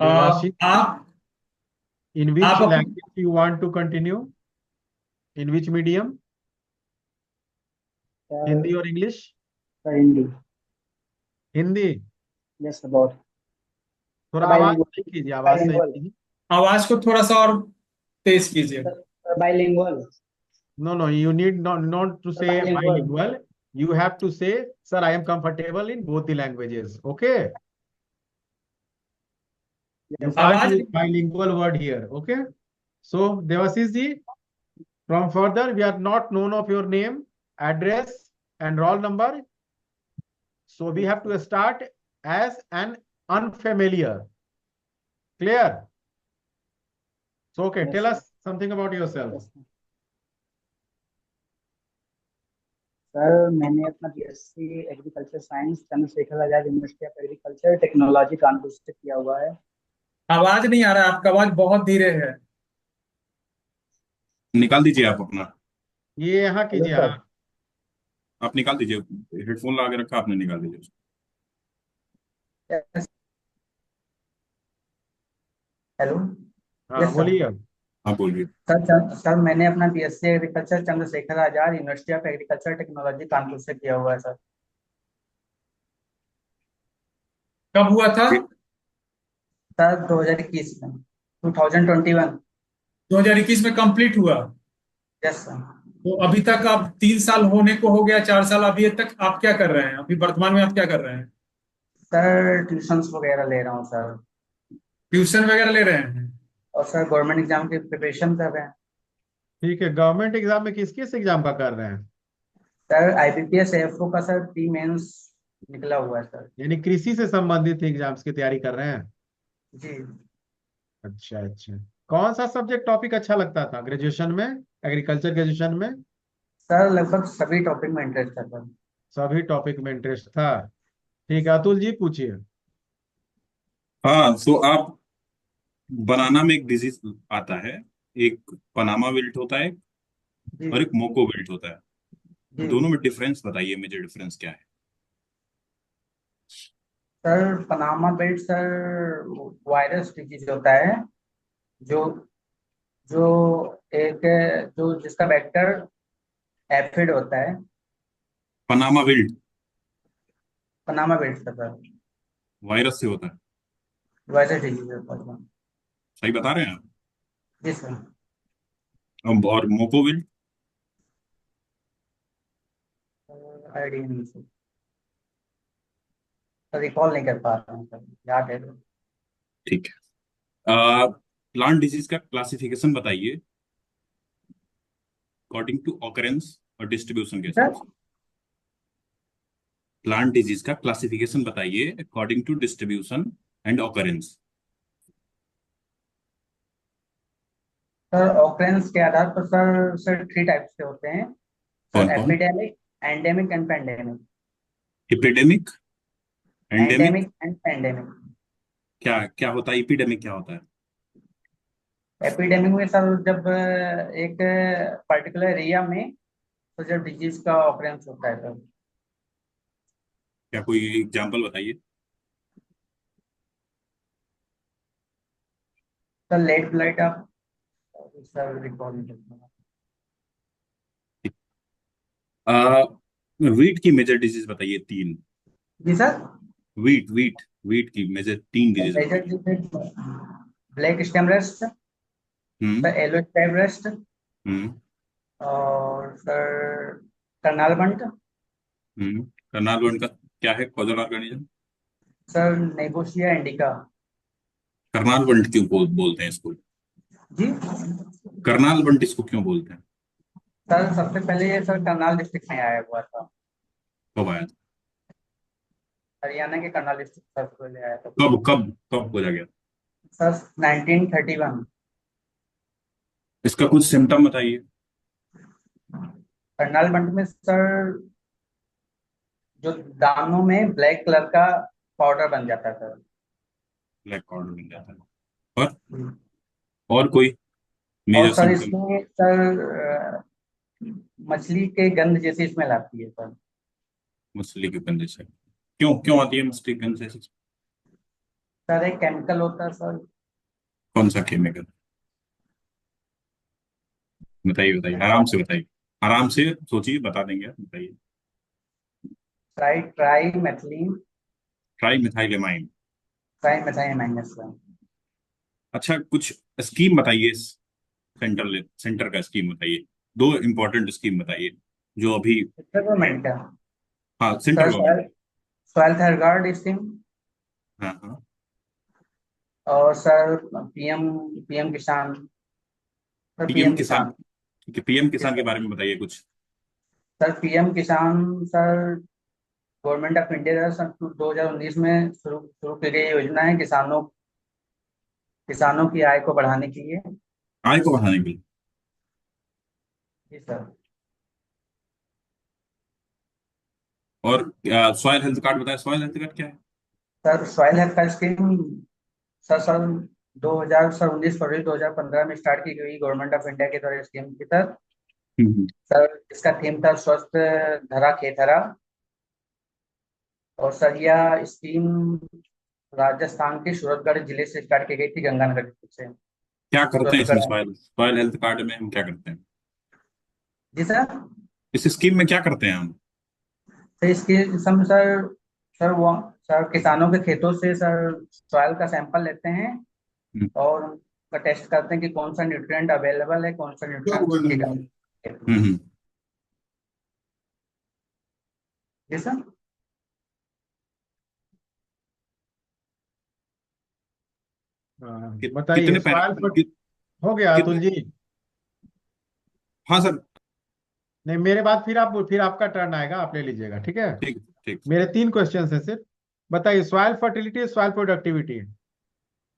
Devashit, आप in which आप language you want to continue? In which medium? Sir Hindi or English? Sir Hindi. Hindi. Yes about थोड़ा आवाज bilingual. सही कीजिए, आवाज सही बाइलिंगुअल कीजिए। आवाज को थोड़ा सा और तेज कीजिए। Sir bilingual. No, no, you need not to sir say bilingual. bilingual. You have to say, sir, I am comfortable in both the languages. Okay? You yes can't आवाज use bilingual word here. Okay? So, Devasys ji, from further, we are not known of your name, address, and roll number. So, we have to start as an unfamiliar. Clear? So, okay, yes tell us something about yourself. Yes sir मैंने अपना BSc agriculture science Chandrashekhar Azad university of agriculture technology Kanpur से किया हुआ है। आवाज नहीं आ रहा है, आपका आवाज बहुत धीरे है। निकाल दीजिए आप अपना। ये यहाँ हेलो कीजिए, सर। हाँ। आप निकाल दीजिए, हेडफोन लगा के रखा आपने, निकाल दीजिए उसको। Yes hello. हाँ, यस सर। बोलिए। आप बोलिए। सर मैंने अपना BSc agriculture Chandrashekhar Azad university of agriculture technology Kanpur से किया हुआ है सर। कब हुआ था? सर 2021 में 2021। 2021 में कंप्लीट हुआ। Yes sir. तो अभी तक आप 3 साल होने को हो गया, 4 साल। अभी तक आप क्या कर रहे हैं? अभी वर्तमान में आप क्या कर रहे हैं? सर ट्यूशंस वगैरह ले रहा हूँ सर। ट्यूशन वगैरह ले रहे हैं? और सर गवर्नमेंट एग्जाम की प्रिपरेशन कर रहे हैं। ठीक है, गवर्नमेंट एग्जाम में किस किस एग्जाम का कर रहे हैं? सर आईबीपीएस एफओ का सर प्री मेंस निकला हुआ है सर। यानी कृषि से संबंधित एग्जाम्स की तैयारी कर रहे हैं? जी। अच्छा अच्छा। कौन सा सब्जेक्ट टॉपिक अच्छा लगता था ग्रेजुएशन में, एग्रीकल्चर ग्रेजुएशन में? सर लगभग सभी टॉपिक में इंटरेस्ट था सर। सभी टॉपिक में इंटरेस्ट था। ठीक है, अतुल जी पूछिए। हाँ, तो आप, बनाना में एक डिजीज आता है, एक पनामा विल्ट होता है जी और एक मोको विल्ट होता है। जी। दोनों में डिफरेंस बताइए, मेजर डिफरेंस क्या है? Sir Panama belt sir virus disease होता है जो जो एक जो जिसका वेक्टर एफिड होता है। Panama wilt Panama belt sir virus से होता है। वायरस डिजीज होता है। सही बता रहे हैं आप। जी सर। और मोको विल्ट? आइडिया नहीं सर। रिकॉल नहीं कर पा रहा हूँ सर, याद है तो। ठीक है। प्लांट डिजीज का क्लासिफिकेशन बताइए अकॉर्डिंग टू ऑकरेंस और डिस्ट्रीब्यूशन के हिसाब सर से। प्लांट डिजीज का क्लासिफिकेशन बताइए according to distribution and occurrence. Sir occurrence के आधार पर सर 3 टाइप्स के होते हैं कौन सर। कौन? Epidemic, endemic and pandemic. Epidemic, endemic. Endemic and pandemic. क्या क्या होता है? एपिडेमिक क्या होता है? एपिडेमिक में सर जब एक पर्टिकुलर एरिया में तो जब डिजीज का ऑकरेंस होता है सर। क्या कोई एग्जांपल बताइए। सर लेट ब्लाइट आप सर रिकॉल नहीं करता। वीट की मेजर डिजीज बताइए, तीन। जी सर। वीट वीट वीट की मेजर तीन डिजीज मेजर बताइए। Disease black stem rust hmm. Sir, yellow stem rust hmm. और सर करनाल बंट। करनाल वन का क्या है causal organism? Sir neovossia indica. Karnal bunt क्यों बोलते हैं इसको? जी करनाल वंट इसको क्यों बोलते हैं? सर सबसे पहले ये सर करनाल डिस्ट्रिक्ट में आया हुआ था। कब आया था? हरियाणा के करनाल डिस्ट्रिक्ट सर से पहले आया था। कब कब कब खोजा गया? सर 1931। इसका कुछ सिम्टम बताइए। करनाल बंट में सर जो दानों में ब्लैक कलर का पाउडर बन जाता था। ब्लैक कॉर्ड मिल जाता है। और कोई और मेजर सर सिम्टम? इसमें सर मछली के गंध जैसी स्मेल आती है सर। मछली के गंदे से? क्यों क्यों आती है मछली के गंदे से? सर एक केमिकल होता है सर। कौन सा केमिकल? बताइए बताइए, आराम से बताइए, आराम से सोचिए, बता देंगे आप, बताइए। Tri methylene. Tri methylamine. Tri methylamine sir. अच्छा, कुछ स्कीम बताइए, इस सेंटर का स्कीम बताइए। दो इंपॉर्टेंट स्कीम बताइए जो अभी है। गवर्नमेंट का। हाँ, central sir government. Soil health scheme. हाँ हाँ। और सर पीएम पीएम किसान। सर पीएम पीएम किसान। किसान। ठीक है, पीएम जी किसान के सर। बारे में बताइए कुछ। सर पीएम किसान। सर गवर्नमेंट ऑफ इंडिया सन 2019 में शुरू शुरू की गई योजना है किसानों की आय को बढ़ाने के लिए। आय को बढ़ाने के लिए। जी सर। और सॉयल हेल्थ कार्ड बताए, सॉयल हेल्थ कार्ड क्या है? Sir soil health card scheme. Sir 2019 फरवरी 2015 में स्टार्ट की गई गवर्नमेंट ऑफ इंडिया के द्वारा स्कीम की तहत। हम्म। सर इसका थीम था स्वस्थ धरा खेत हरा। और सर यह स्कीम राजस्थान के सूरतगढ़ जिले से स्टार्ट की गई थी, गंगानगर से। क्या करते हैं इसमें, Suratgarh. Soil soil health card में हम क्या करते हैं? जी सर। इस स्कीम में क्या करते हैं हम? तो इसके सम सर सर वो सर किसानों के खेतों से सर सॉइल का सैंपल लेते हैं। हम्म। और उनका टेस्ट करते हैं कि कौन सा न्यूट्रिएंट अवेलेबल है, कौन सा न्यूट्रिएंट की कमी है। हम्म। जी सर। बताइए कितने सॉइल फर्ट कि, हो गया अतुल कितने? जी? हाँ सर। नहीं, मेरे बाद फिर आपका टर्न आएगा, आप ले लीजिएगा, ठीक है? ठीक ठीक। मेरे 3 क्वेश्चन है सिर्फ। बताइए soil fertility, soil productivity,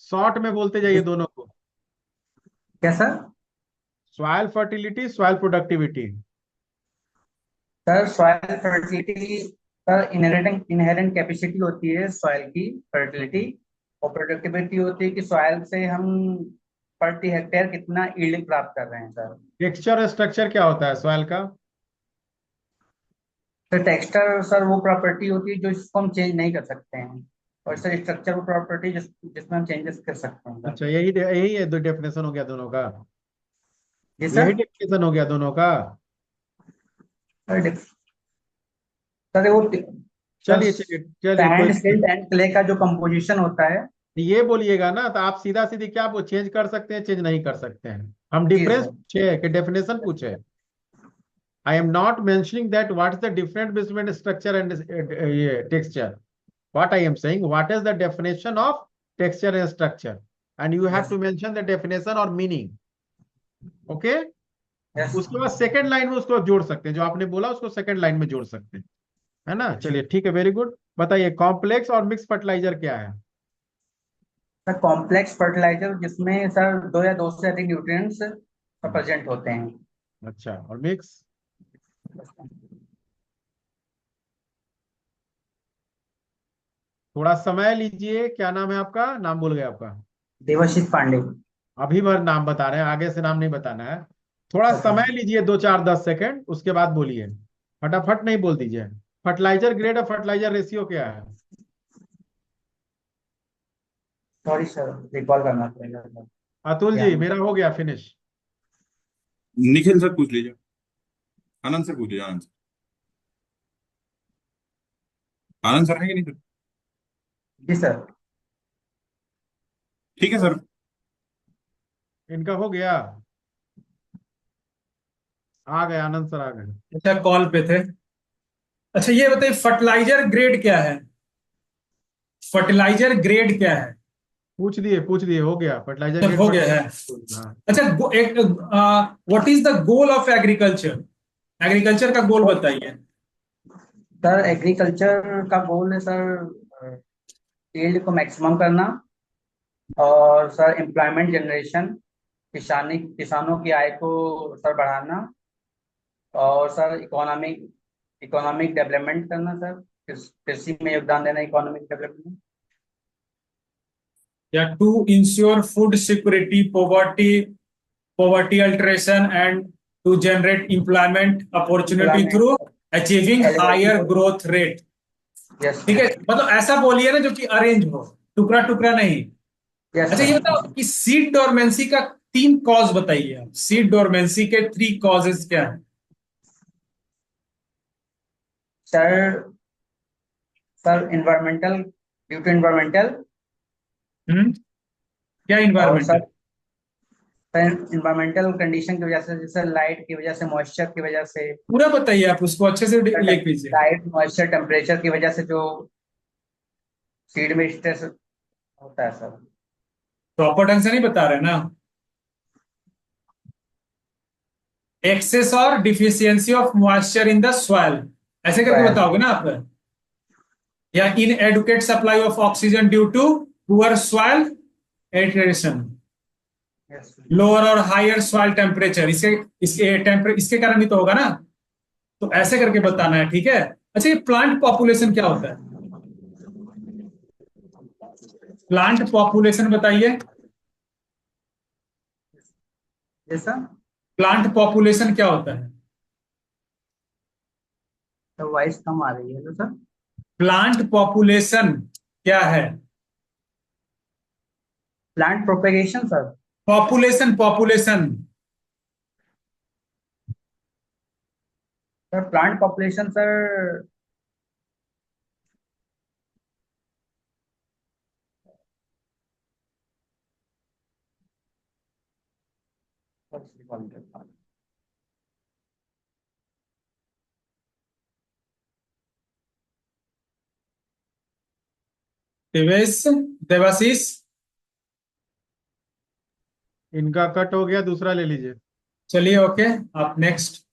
short में बोलते जाइए दोनों को। क्या sir? Soil fertility, soil productivity. Sir soil fertility. Sir inherent capacity होती है सॉइल की फर्टिलिटी। और प्रोडक्टिविटी होती है कि सॉइल से हम प्रति हेक्टेयर कितना यील्ड प्राप्त कर रहे हैं सर। टेक्सचर और स्ट्रक्चर क्या होता है सॉइल का? सर टेक्सचर सर वो प्रॉपर्टी होती है जो इसको हम चेंज नहीं कर सकते हैं। और सर स्ट्रक्चर वो प्रॉपर्टी जिसमें हम चेंजेस कर सकते हैं सर। अच्छा, यही है, दो डेफिनेशन हो गया दोनों का। जी यही सर। डेफिनेशन हो गया दोनों का। सर सर वो सर चलिए चलिए चलिए, कोई सैंड दिक्कत सिल्ट एंड क्ले का जो कंपोजिशन होता है। नहीं। ये बोलिएगा ना, तो आप सीधा सीधी क्या वो चेंज कर सकते हैं, चेंज नहीं कर सकते हैं? हम जी डिफरेंस सर। पूछे कि डेफिनेशन पूछे? I am not mentioning that what is the difference between structure and texture. What I am saying, what is the definition of texture and structure? And you have yes to mention the definition or meaning. Okay? Yes. उसके बाद second line में उसको जोड़ सकते हैं, जो आपने बोला उसको सेकंड लाइन में जोड़ सकते हैं, है ना? चलिए ठीक है, वेरी गुड। बताइए कॉम्प्लेक्स और मिक्स फर्टिलाइजर क्या है? सर कॉम्प्लेक्स फर्टिलाइजर जिसमें सर दो या दो से अधिक न्यूट्रिएंट्स प्रेजेंट होते हैं। अच्छा, और मिक्स? थोड़ा समय लीजिए, क्या नाम है आपका? नाम भूल गया आपका। देवाशीष पांडे। अभी बार नाम बता रहे हैं, आगे से नाम नहीं बताना है। थोड़ा ओके। समय लीजिए, 2 4 10 सेकंड, उसके बाद बोलिए। फटाफट नहीं बोल दीजिए। फर्टिलाइजर ग्रेड और फर्टिलाइजर रेशियो क्या है? सॉरी सर, रिकॉल करना पड़ेगा सर। अतुल जी, ध्यान में। मेरा हो गया फिनिश। निखिल सर पूछ लीजिए, आनंद सर पूछ लीजिए, आनंद सर। आनंद सर है कि नहीं सर? जी सर। ठीक है सर। इनका हो गया। आ गए, आनंद सर आ गए। अच्छा, कॉल पे थे। अच्छा, ये बताइए फर्टिलाइजर ग्रेड क्या है? फर्टिलाइजर ग्रेड क्या है? पूछ दिए, हो गया फर्टिलाइजर सब ग्रेड हो गया है। फर्टिलाइजर। हाँ। अच्छा, एक what is the goal of agriculture? Agriculture का गोल बताइए। सर एग्रीकल्चर का गोल है सर यील्ड को मैक्सिमम करना। और सर एम्प्लॉयमेंट जनरेशन, किसानों की आय को सर बढ़ाना। और सर इकोनॉमिक इकोनॉमिक डेवलपमेंट करना सर। कृषि में योगदान देना इकोनॉमिक डेवलपमेंट। या to ensure food security, poverty alteration, and to generate employment opportunity through employment. achieving elevating. higher growth rate। Yes. ठीक है, मतलब ऐसा बोलिए ना जो कि अरेंज हो। टुकड़ा टुकड़ा नहीं। यस अच्छा ये बताओ कि सीड डोरमेंसी का 3 कॉज बताइए आप। सीड डोरमेंसी के 3 कॉजेज क्या है? Sir sir environmental, due to environmental, क्या और इन्वायरमेंटल? सर इन्वायरमेंटल कंडीशन की वजह से, जैसे लाइट की वजह से, मॉइस्चर की वजह से, पूरा बताइए आप, उसको अच्छे से ये कीजिए। लाइट, मॉइस्चर, टेम्परेचर की वजह से जो सीड में स्ट्रेस होता है सर। प्रॉपर ढंग से नहीं बता रहे ना। एक्सेस और deficiency of moisture in the soil, ऐसे करके बताओगे ना आप। या inadequate supply of oxygen due to poor soil aeration, yes lower और हायर सॉइल टेम्परेचर, इसके कारण भी तो होगा ना। तो ऐसे करके बताना है, ठीक है। अच्छा ये प्लांट पॉपुलेशन क्या होता है? प्लांट पॉपुलेशन बताइए। Yes sir. प्लांट पॉपुलेशन क्या होता है? तो वॉइस कम आ रही है तो सर। प्लांट पॉपुलेशन क्या है? Plant propagation sir. Population, population. Sir plant population sir, Divesh, Devashish. इनका कट हो गया, दूसरा ले लीजिए। चलिए ओके, आप नेक्स्ट।